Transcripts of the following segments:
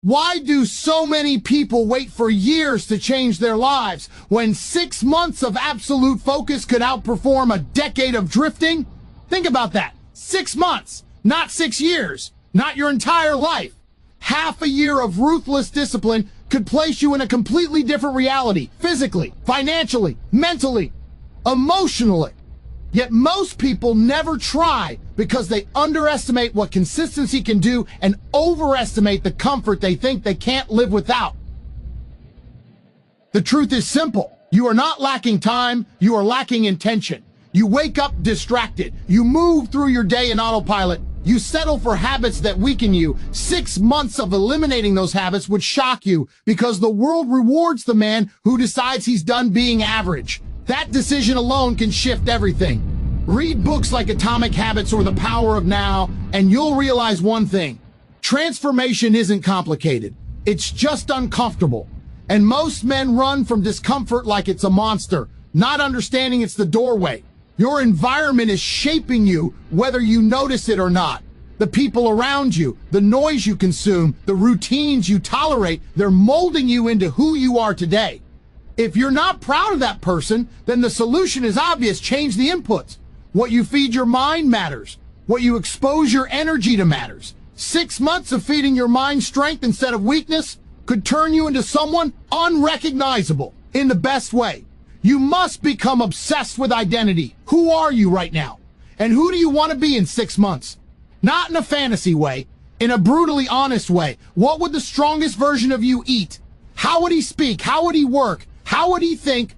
Why do so many people wait for years to change their lives when 6 months of absolute focus could outperform a decade of drifting? Think about that. 6 months, not 6 years, not your entire life. Half a year of ruthless discipline could place you in a completely different reality, physically, financially, mentally, emotionally. Yet most people never try because they underestimate what consistency can do and overestimate the comfort they think they can't live without. The truth is simple. You are not lacking time, you are lacking intention. You wake up distracted. You move through your day in autopilot. You settle for habits that weaken you. 6 months of eliminating those habits would shock you because the world rewards the man who decides he's done being average. That decision alone can shift everything. Read books like Atomic Habits or The Power of Now, and you'll realize one thing. Transformation isn't complicated. It's just uncomfortable. And most men run from discomfort like it's a monster, not understanding it's the doorway. Your environment is shaping you, whether you notice it or not. The people around you, the noise you consume, the routines you tolerate, they're molding you into who you are today. If you're not proud of that person, then the solution is obvious. Change the inputs. What you feed your mind matters. What you expose your energy to matters. 6 months of feeding your mind strength instead of weakness could turn you into someone unrecognizable in the best way. You must become obsessed with identity. Who are you right now? And who do you want to be in 6 months? Not in a fantasy way, in a brutally honest way. What would the strongest version of you eat? How would he speak? How would he work? How would he think?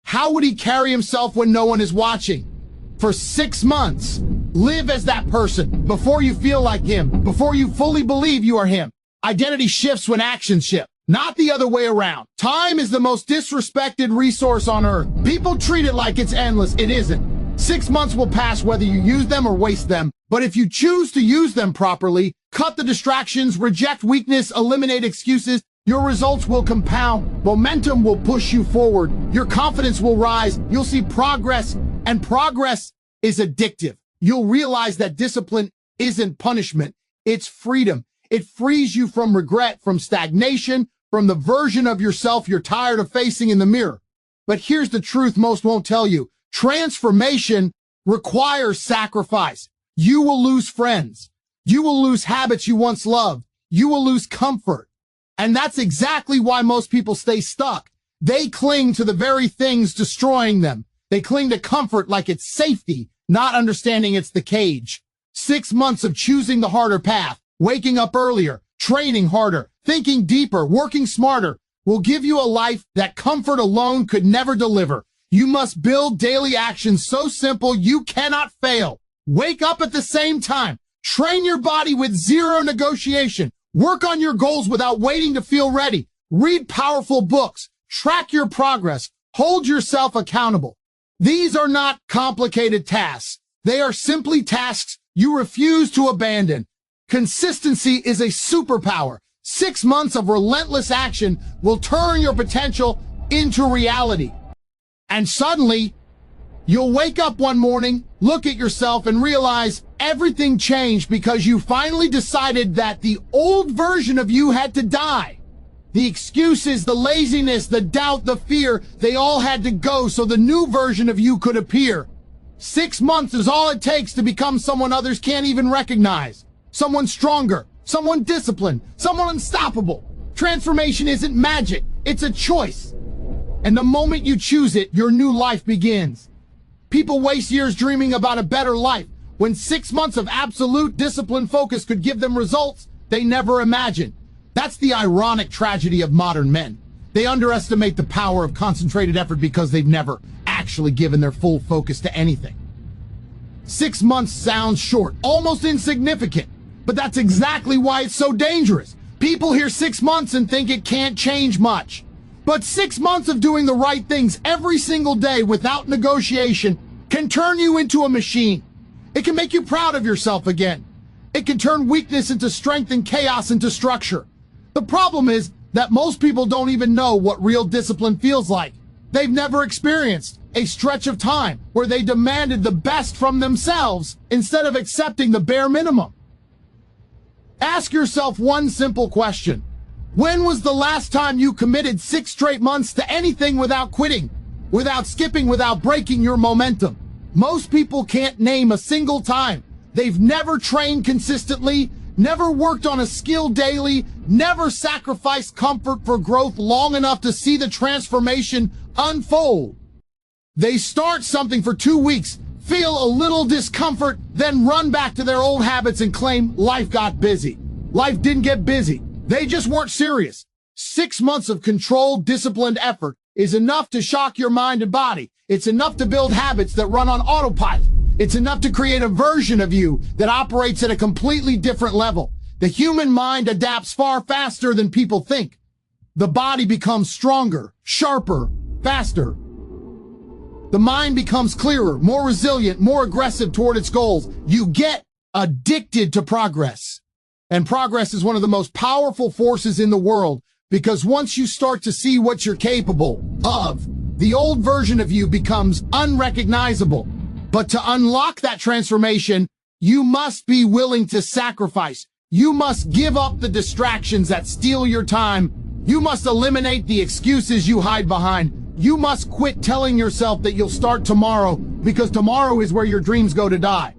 How would he carry himself when no one is watching? For 6 months, live as that person before you feel like him, before you fully believe you are him. Identity shifts when actions shift, not the other way around. Time is the most disrespected resource on earth. People treat it like it's endless. It isn't. 6 months will pass whether you use them or waste them. But if you choose to use them properly, cut the distractions, reject weakness, eliminate excuses, your results will compound. Momentum will push you forward. Your confidence will rise. You'll see progress, and progress is addictive. You'll realize that discipline isn't punishment. It's freedom. It frees you from regret, from stagnation, from the version of yourself you're tired of facing in the mirror. But here's the truth most won't tell you. Transformation requires sacrifice. You will lose friends. You will lose habits you once loved. You will lose comfort. And that's exactly why most people stay stuck. They cling to the very things destroying them. They cling to comfort like it's safety, not understanding it's the cage. 6 months of choosing the harder path, waking up earlier, training harder, thinking deeper, working smarter, will give you a life that comfort alone could never deliver. You must build daily actions so simple you cannot fail. Wake up at the same time. Train your body with zero negotiation. Work on your goals without waiting to feel ready. Read powerful books. Track your progress. Hold yourself accountable. These are not complicated tasks. They are simply tasks you refuse to abandon. Consistency is a superpower. 6 months of relentless action will turn your potential into reality. And suddenly, you'll wake up one morning, look at yourself, and realize everything changed because you finally decided that the old version of you had to die. The excuses, the laziness, the doubt, the fear, they all had to go so the new version of you could appear. 6 months is all it takes to become someone others can't even recognize. Someone stronger, someone disciplined, someone unstoppable. Transformation isn't magic, it's a choice. And the moment you choose it, your new life begins. People waste years dreaming about a better life when 6 months of absolute discipline focus could give them results they never imagined. That's the ironic tragedy of modern men. They underestimate the power of concentrated effort because they've never actually given their full focus to anything. 6 months sounds short, almost insignificant, but that's exactly why it's so dangerous. People hear 6 months and think it can't change much. But 6 months of doing the right things every single day without negotiation can turn you into a machine. It can make you proud of yourself again. It can turn weakness into strength and chaos into structure. The problem is that most people don't even know what real discipline feels like. They've never experienced a stretch of time where they demanded the best from themselves instead of accepting the bare minimum. Ask yourself one simple question. When was the last time you committed 6 straight months to anything without quitting, without skipping, without breaking your momentum? Most people can't name a single time. They've never trained consistently, never worked on a skill daily, never sacrificed comfort for growth long enough to see the transformation unfold. They start something for 2 weeks, feel a little discomfort, then run back to their old habits and claim life got busy. Life didn't get busy. They just weren't serious. 6 months of controlled, disciplined effort is enough to shock your mind and body. It's enough to build habits that run on autopilot. It's enough to create a version of you that operates at a completely different level. The human mind adapts far faster than people think. The body becomes stronger, sharper, faster. The mind becomes clearer, more resilient, more aggressive toward its goals. You get addicted to progress. And progress is one of the most powerful forces in the world, because once you start to see what you're capable of, the old version of you becomes unrecognizable. But to unlock that transformation, you must be willing to sacrifice. You must give up the distractions that steal your time. You must eliminate the excuses you hide behind. You must quit telling yourself that you'll start tomorrow, because tomorrow is where your dreams go to die.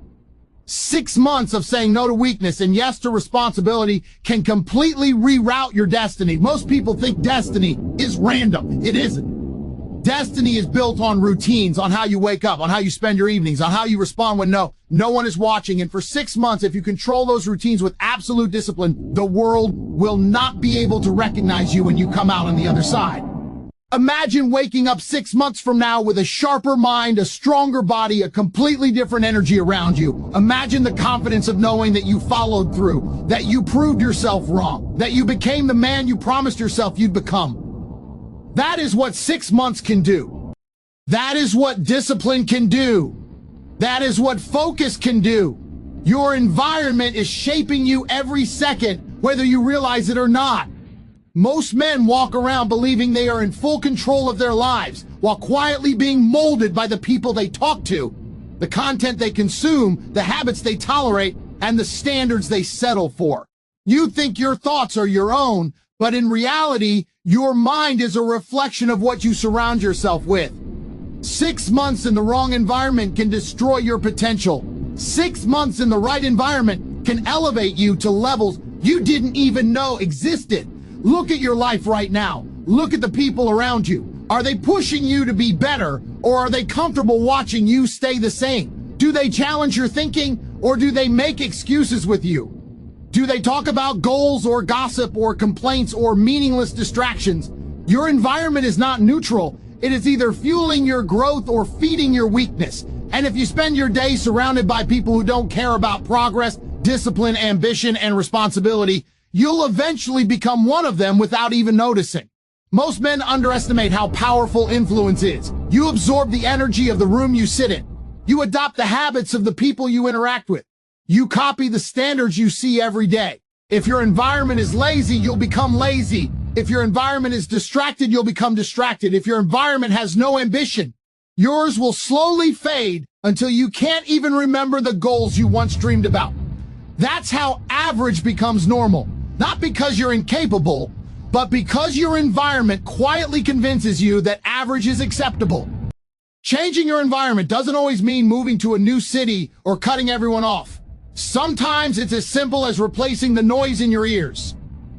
6 months of saying no to weakness and yes to responsibility can completely reroute your destiny. Most people think destiny is random. It isn't. Destiny is built on routines, on how you wake up, on how you spend your evenings, on how you respond when no one is watching. And for 6 months, if you control those routines with absolute discipline, the world will not be able to recognize you when you come out on the other side. Imagine waking up 6 months from now with a sharper mind, a stronger body, a completely different energy around you. Imagine the confidence of knowing that you followed through, that you proved yourself wrong, that you became the man you promised yourself you'd become. That is what 6 months can do. That is what discipline can do. That is what focus can do. Your environment is shaping you every second, whether you realize it or not. Most men walk around believing they are in full control of their lives, while quietly being molded by the people they talk to, the content they consume, the habits they tolerate, and the standards they settle for. You think your thoughts are your own, but in reality, your mind is a reflection of what you surround yourself with. 6 months in the wrong environment can destroy your potential. 6 months in the right environment can elevate you to levels you didn't even know existed. Look at your life right now. Look at the people around you. Are they pushing you to be better, or are they comfortable watching you stay the same? Do they challenge your thinking, or do they make excuses with you? Do they talk about goals or gossip or complaints or meaningless distractions? Your environment is not neutral. It is either fueling your growth or feeding your weakness. And if you spend your day surrounded by people who don't care about progress, discipline, ambition, and responsibility, you'll eventually become one of them without even noticing. Most men underestimate how powerful influence is. You absorb the energy of the room you sit in. You adopt the habits of the people you interact with. You copy the standards you see every day. If your environment is lazy, you'll become lazy. If your environment is distracted, you'll become distracted. If your environment has no ambition, yours will slowly fade until you can't even remember the goals you once dreamed about. That's how average becomes normal. Not because you're incapable, but because your environment quietly convinces you that average is acceptable. Changing your environment doesn't always mean moving to a new city or cutting everyone off. Sometimes it's as simple as replacing the noise in your ears.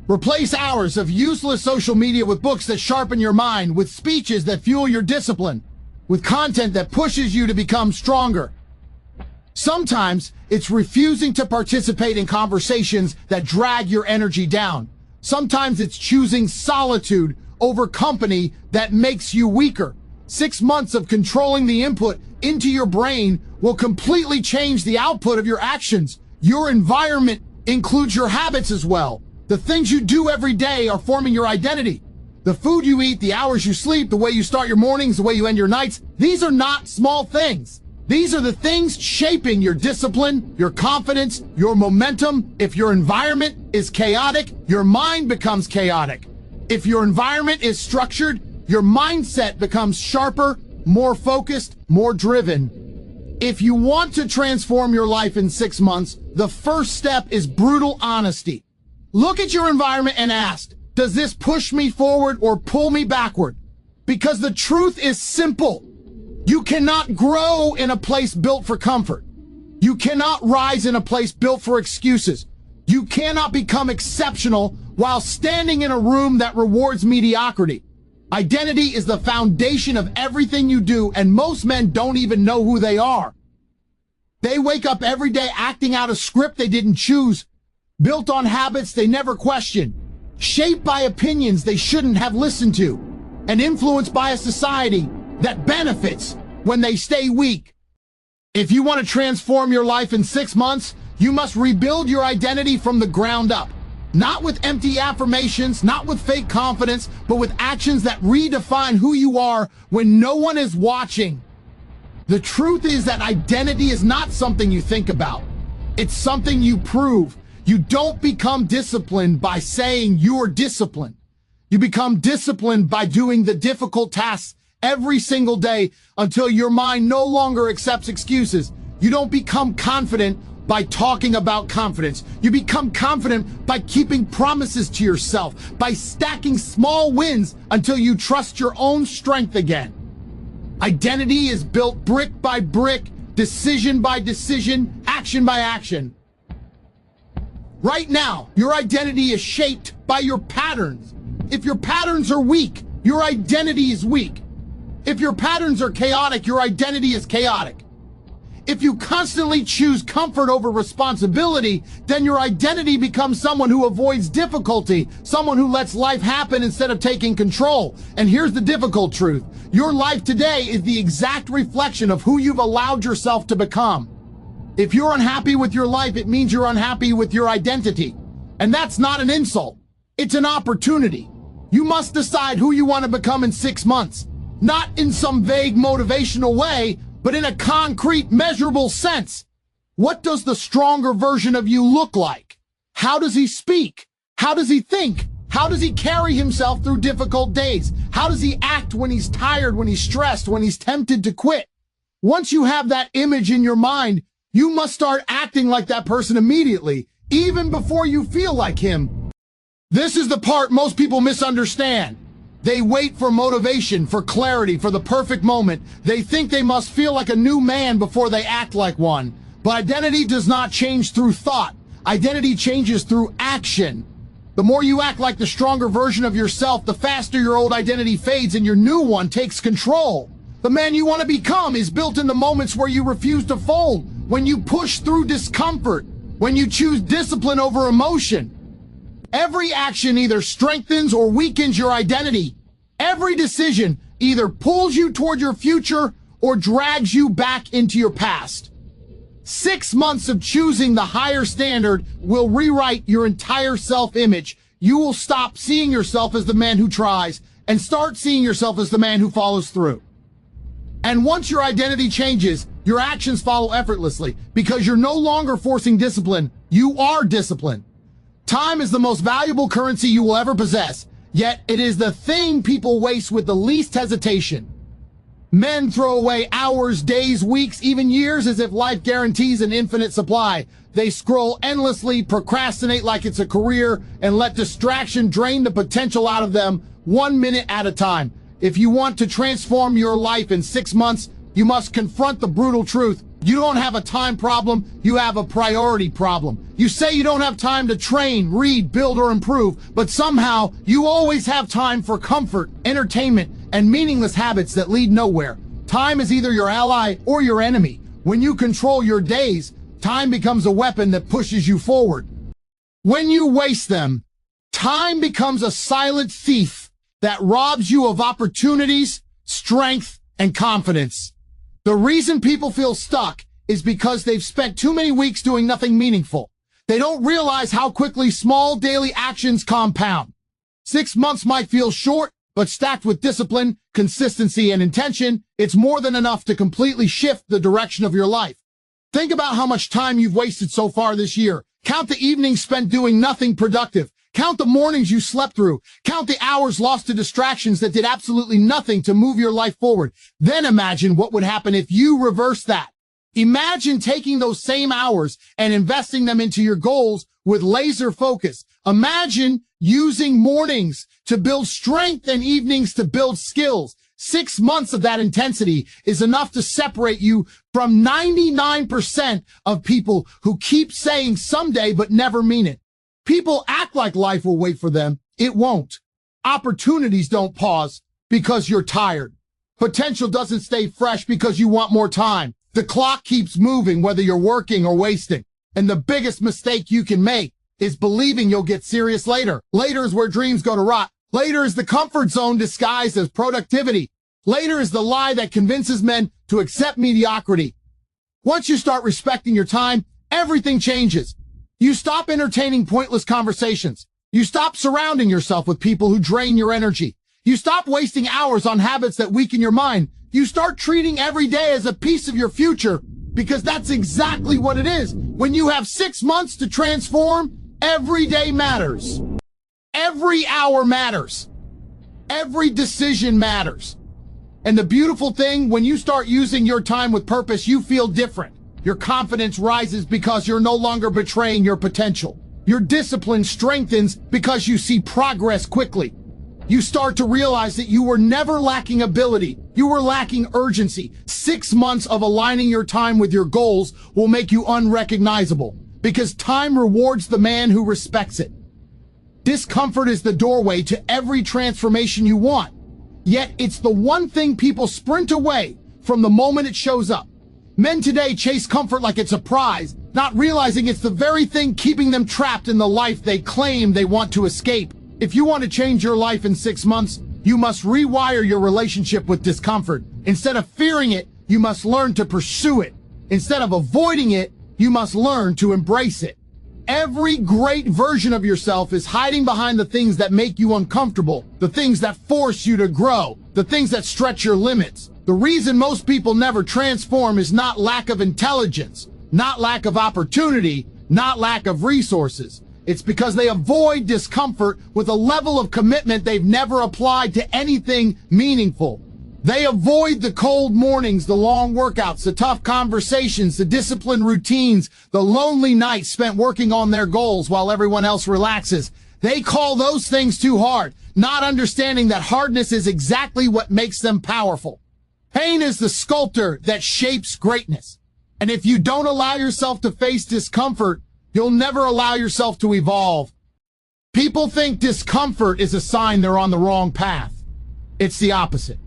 Replace hours of useless social media with books that sharpen your mind, with speeches that fuel your discipline, with content that pushes you to become stronger. Sometimes it's refusing to participate in conversations that drag your energy down. Sometimes it's choosing solitude over company that makes you weaker. 6 months of controlling the input into your brain will completely change the output of your actions. Your environment includes your habits as well. The things you do every day are forming your identity. The food you eat, the hours you sleep, the way you start your mornings, the way you end your nights, these are not small things. These are the things shaping your discipline, your confidence, your momentum. If your environment is chaotic, your mind becomes chaotic. If your environment is structured, your mindset becomes sharper, more focused, more driven. If you want to transform your life in 6 months, the first step is brutal honesty. Look at your environment and ask, does this push me forward or pull me backward? Because the truth is simple. You cannot grow in a place built for comfort. You cannot rise in a place built for excuses. You cannot become exceptional while standing in a room that rewards mediocrity. Identity is the foundation of everything you do, and most men don't even know who they are. They wake up every day acting out a script they didn't choose, built on habits they never questioned, shaped by opinions they shouldn't have listened to, and influenced by a society that benefits when they stay weak. If you want to transform your life in 6 months, you must rebuild your identity from the ground up. Not with empty affirmations, not with fake confidence, but with actions that redefine who you are when no one is watching. The truth is that identity is not something you think about. It's something you prove. You don't become disciplined by saying you're disciplined. You become disciplined by doing the difficult tasks every single day until your mind no longer accepts excuses. You don't become confident by talking about confidence. You become confident by keeping promises to yourself, by stacking small wins until you trust your own strength again. Identity is built brick by brick, decision by decision, action by action. Right now, your identity is shaped by your patterns. If your patterns are weak, your identity is weak. If your patterns are chaotic, your identity is chaotic. If you constantly choose comfort over responsibility, then your identity becomes someone who avoids difficulty, someone who lets life happen instead of taking control. And here's the difficult truth. Your life today is the exact reflection of who you've allowed yourself to become. If you're unhappy with your life, it means you're unhappy with your identity. And that's not an insult. It's an opportunity. You must decide who you want to become in 6 months. Not in some vague motivational way, but in a concrete, measurable sense. What does the stronger version of you look like? How does he speak? How does he think? How does he carry himself through difficult days? How does he act when he's tired, when he's stressed, when he's tempted to quit? Once you have that image in your mind, you must start acting like that person immediately, even before you feel like him. This is the part most people misunderstand. They wait for motivation, for clarity, for the perfect moment. They think they must feel like a new man before they act like one. But identity does not change through thought. Identity changes through action. The more you act like the stronger version of yourself, the faster your old identity fades and your new one takes control. The man you want to become is built in the moments where you refuse to fold, when you push through discomfort, when you choose discipline over emotion. Every action either strengthens or weakens your identity. Every decision either pulls you toward your future or drags you back into your past. 6 months of choosing the higher standard will rewrite your entire self-image. You will stop seeing yourself as the man who tries and start seeing yourself as the man who follows through. And once your identity changes, your actions follow effortlessly because you're no longer forcing discipline. You are discipline. Time is the most valuable currency you will ever possess, yet it is the thing people waste with the least hesitation. Men throw away hours, days, weeks, even years as if life guarantees an infinite supply. They scroll endlessly, procrastinate like it's a career, and let distraction drain the potential out of them 1 minute at a time. If you want to transform your life in 6 months, you must confront the brutal truth. You don't have a time problem, you have a priority problem. You say you don't have time to train, read, build, or improve, but somehow you always have time for comfort, entertainment, and meaningless habits that lead nowhere. Time is either your ally or your enemy. When you control your days, time becomes a weapon that pushes you forward. When you waste them, time becomes a silent thief that robs you of opportunities, strength, and confidence. The reason people feel stuck is because they've spent too many weeks doing nothing meaningful. They don't realize how quickly small daily actions compound. 6 months might feel short, but stacked with discipline, consistency, and intention, it's more than enough to completely shift the direction of your life. Think about how much time you've wasted so far this year. Count the evenings spent doing nothing productive. Count the mornings you slept through. Count the hours lost to distractions that did absolutely nothing to move your life forward. Then imagine what would happen if you reversed that. Imagine taking those same hours and investing them into your goals with laser focus. Imagine using mornings to build strength and evenings to build skills. 6 months of that intensity is enough to separate you from 99% of people who keep saying someday but never mean it. People act like life will wait for them. It won't. Opportunities don't pause because you're tired. Potential doesn't stay fresh because you want more time. The clock keeps moving whether you're working or wasting. And the biggest mistake you can make is believing you'll get serious later. Later is where dreams go to rot. Later is the comfort zone disguised as productivity. Later is the lie that convinces men to accept mediocrity. Once you start respecting your time, everything changes. You stop entertaining pointless conversations. You stop surrounding yourself with people who drain your energy. You stop wasting hours on habits that weaken your mind. You start treating every day as a piece of your future, because that's exactly what it is. When you have 6 months to transform, every day matters. Every hour matters. Every decision matters. And the beautiful thing, when you start using your time with purpose, you feel different. Your confidence rises because you're no longer betraying your potential. Your discipline strengthens because you see progress quickly. You start to realize that you were never lacking ability. You were lacking urgency. 6 months of aligning your time with your goals will make you unrecognizable, because time rewards the man who respects it. Discomfort is the doorway to every transformation you want. Yet it's the one thing people sprint away from the moment it shows up. Men today chase comfort like it's a prize, not realizing it's the very thing keeping them trapped in the life they claim they want to escape. If you want to change your life in 6 months, you must rewire your relationship with discomfort. Instead of fearing it, you must learn to pursue it. Instead of avoiding it, you must learn to embrace it. Every great version of yourself is hiding behind the things that make you uncomfortable, the things that force you to grow, the things that stretch your limits. The reason most people never transform is not lack of intelligence, not lack of opportunity, not lack of resources. It's because they avoid discomfort with a level of commitment they've never applied to anything meaningful. They avoid the cold mornings, the long workouts, the tough conversations, the disciplined routines, the lonely nights spent working on their goals while everyone else relaxes. They call those things too hard, not understanding that hardness is exactly what makes them powerful. Pain is the sculptor that shapes greatness. And if you don't allow yourself to face discomfort, you'll never allow yourself to evolve. People think discomfort is a sign they're on the wrong path. It's the opposite.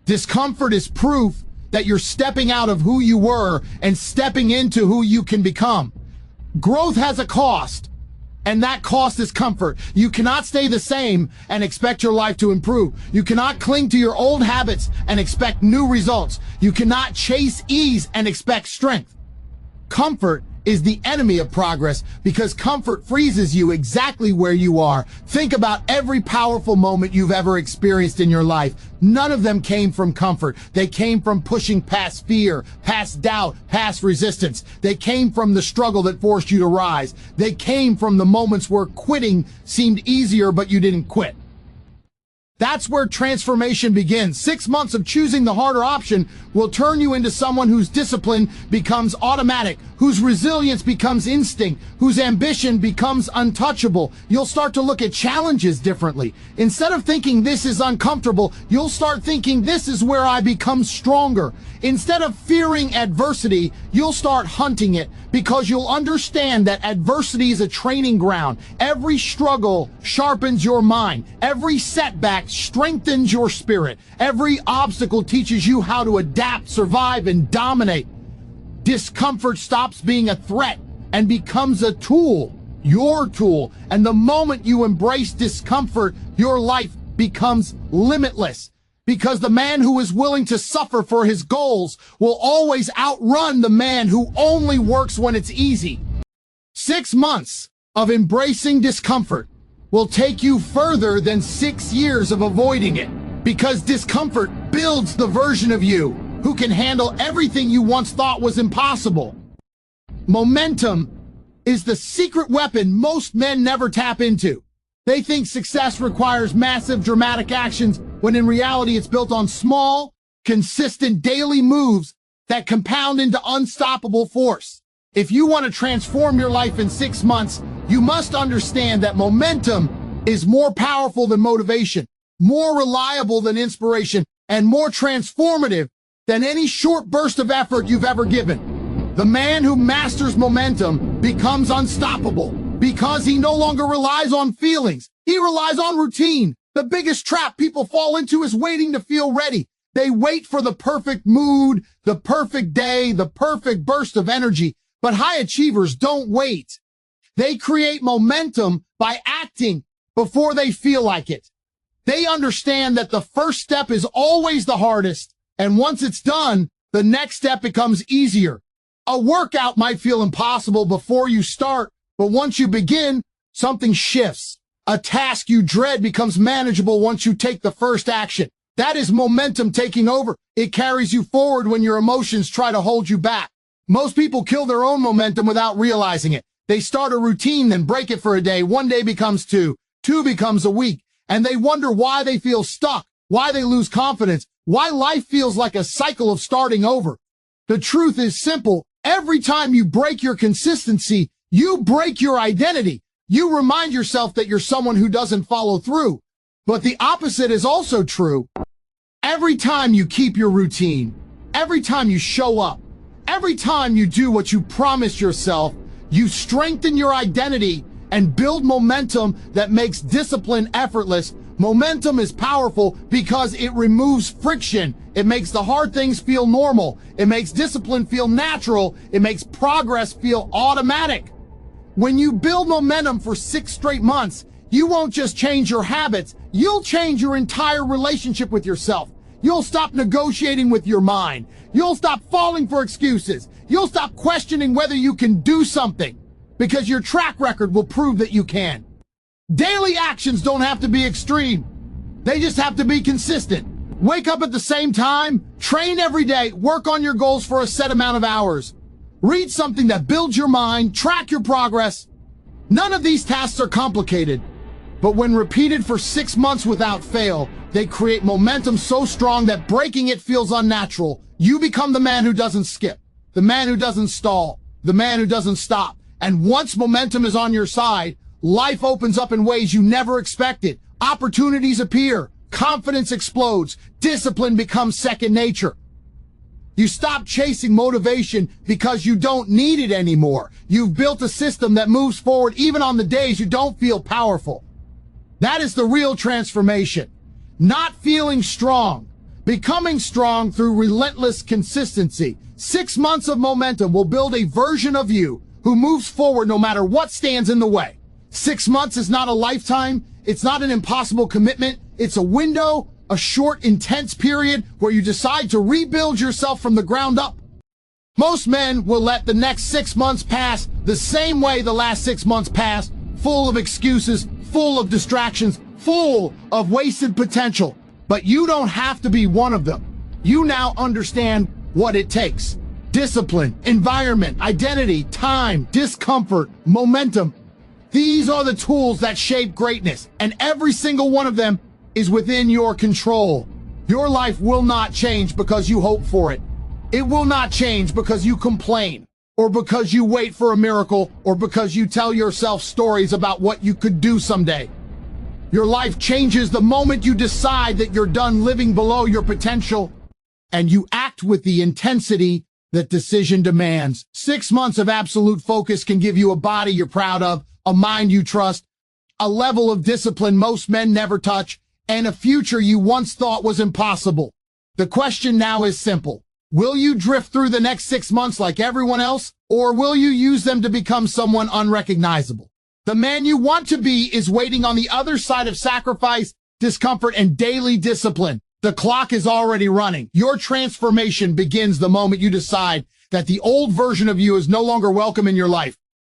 Discomfort is proof that you're stepping out of who you were and stepping into who you can become. Growth has a cost, and that cost is comfort. You cannot stay the same and expect your life to improve. You cannot cling to your old habits and expect new results. You cannot chase ease and expect strength. Comfort is the enemy of progress, because comfort freezes you exactly where you are. Think about every powerful moment you've ever experienced in your life. None of them came from comfort. They came from pushing past fear, past doubt, past resistance. They came from the struggle that forced you to rise. They came from the moments where quitting seemed easier, but you didn't quit. That's where transformation begins. 6 months of choosing the harder option will turn you into someone whose discipline becomes automatic, whose resilience becomes instinct, whose ambition becomes untouchable. You'll start to look at challenges differently. Instead of thinking this is uncomfortable, you'll start thinking this is where I become stronger. Instead of fearing adversity, you'll start hunting it, because you'll understand that adversity is a training ground. Every struggle sharpens your mind. Every setback strengthens your spirit. Every obstacle teaches you how to adapt, survive, and dominate. Discomfort stops being a threat and becomes a tool, your tool. And the moment you embrace discomfort, your life becomes limitless. Because the man who is willing to suffer for his goals will always outrun the man who only works when it's easy. 6 months of embracing discomfort will take you further than 6 years of avoiding it, because discomfort builds the version of you who can handle everything you once thought was impossible. Momentum is the secret weapon most men never tap into. They think success requires massive, dramatic actions, when in reality it's built on small, consistent daily moves that compound into unstoppable force. If you want to transform your life in 6 months, you must understand that momentum is more powerful than motivation, more reliable than inspiration, and more transformative than any short burst of effort you've ever given. The man who masters momentum becomes unstoppable because he no longer relies on feelings. He relies on routine. The biggest trap people fall into is waiting to feel ready. They wait for the perfect mood, the perfect day, the perfect burst of energy. But high achievers don't wait. They create momentum by acting before they feel like it. They understand that the first step is always the hardest, and once it's done, the next step becomes easier. A workout might feel impossible before you start, but once you begin, something shifts. A task you dread becomes manageable once you take the first action. That is momentum taking over. It carries you forward when your emotions try to hold you back. Most people kill their own momentum without realizing it. They start a routine, then break it for a day. One day becomes two becomes a week, and they wonder why they feel stuck, why they lose confidence, why life feels like a cycle of starting over. The truth is simple. Every time you break your consistency, you break your identity. You remind yourself that you're someone who doesn't follow through. But the opposite is also true. Every time you keep your routine, every time you show up, every time you do what you promise yourself, you strengthen your identity and build momentum that makes discipline effortless. Momentum is powerful because it removes friction. It makes the hard things feel normal. It makes discipline feel natural. It makes progress feel automatic. When you build momentum for 6 straight months, you won't just change your habits, you'll change your entire relationship with yourself. You'll stop negotiating with your mind. You'll stop falling for excuses. You'll stop questioning whether you can do something, because your track record will prove that you can. Daily actions don't have to be extreme. They just have to be consistent. Wake up at the same time, train every day, work on your goals for a set amount of hours. Read something that builds your mind, track your progress. None of these tasks are complicated, but when repeated for 6 months without fail, they create momentum so strong that breaking it feels unnatural. You become the man who doesn't skip, the man who doesn't stall, the man who doesn't stop. And once momentum is on your side, life opens up in ways you never expected. Opportunities appear, confidence explodes, discipline becomes second nature. You stop chasing motivation because you don't need it anymore. You've built a system that moves forward even on the days you don't feel powerful. That is the real transformation. Not feeling strong, becoming strong through relentless consistency. 6 months of momentum will build a version of you who moves forward no matter what stands in the way. 6 months is not a lifetime. It's not an impossible commitment. It's a window, a short, intense period where you decide to rebuild yourself from the ground up. Most men will let the next 6 months pass the same way the last 6 months passed, full of excuses, full of distractions, full of wasted potential. But you don't have to be one of them. You now understand what it takes. Discipline, environment, identity, time, discomfort, momentum. These are the tools that shape greatness, and every single one of them is within your control. Your life will not change because you hope for it. It will not change because you complain, or because you wait for a miracle, or because you tell yourself stories about what you could do someday. Your life changes the moment you decide that you're done living below your potential, and you act with the intensity that decision demands. 6 months of absolute focus can give you a body you're proud of, a mind you trust, a level of discipline most men never touch, and a future you once thought was impossible. The question now is simple. Will you drift through the next 6 months like everyone else, or will you use them to become someone unrecognizable? The man you want to be is waiting on the other side of sacrifice, discomfort, and daily discipline. The clock is already running. Your transformation begins the moment you decide that the old version of you is no longer welcome in your life.